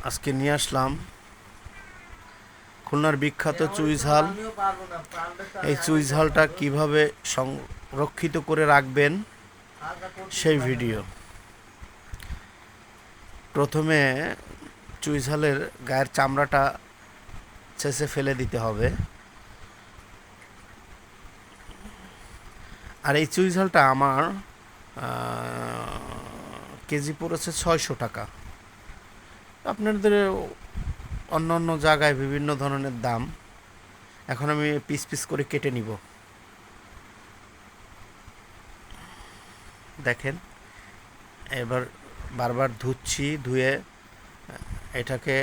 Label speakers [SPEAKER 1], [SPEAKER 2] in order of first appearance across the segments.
[SPEAKER 1] আজকে নিয়ে আসলাম খুলনার বিখ্যাত চুই ঝাল। এই চুই ঝালটা কিভাবে সংরক্ষিত করে রাখবেন সেই ভিডিও। প্রথমে চুই ঝালের গায়ের চামড়াটা ছেঁচে ফেলে দিতে হবে। আর এই চুই ঝালটা আমার কেজি পড়েছে 600 টাকা। আপনাদের অন্য অন্য জায়গায় বিভিন্ন ধরনের দাম। এখন আমি পিস পিস করে কেটে নিব। দেখেন, এবার বারবার ধুচ্ছি, ধুয়ে এটাকে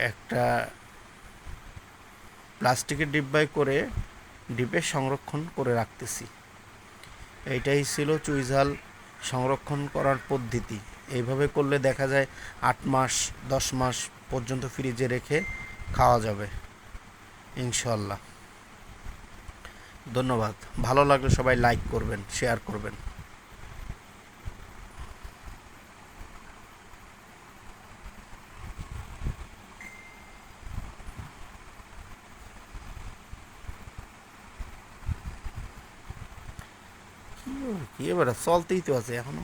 [SPEAKER 1] একটা প্লাস্টিকের ডিব্বায় করে ডিপে সংরক্ষণ করে রাখতেছি। এইটাই ছিল চুইঝাল সংরক্ষণ করার পদ্ধতি। এইভাবে করলে দেখা যায় 8 মাস 10 মাস পর্যন্ত ফ্রিজে রেখে খাওয়া যাবে ইনশাল্লাহ। ধন্যবাদ। ভালো লাগলে সবাই লাইক করবেন, শেয়ার করবেন। কি এবার চলতেই তো আছে এখনো।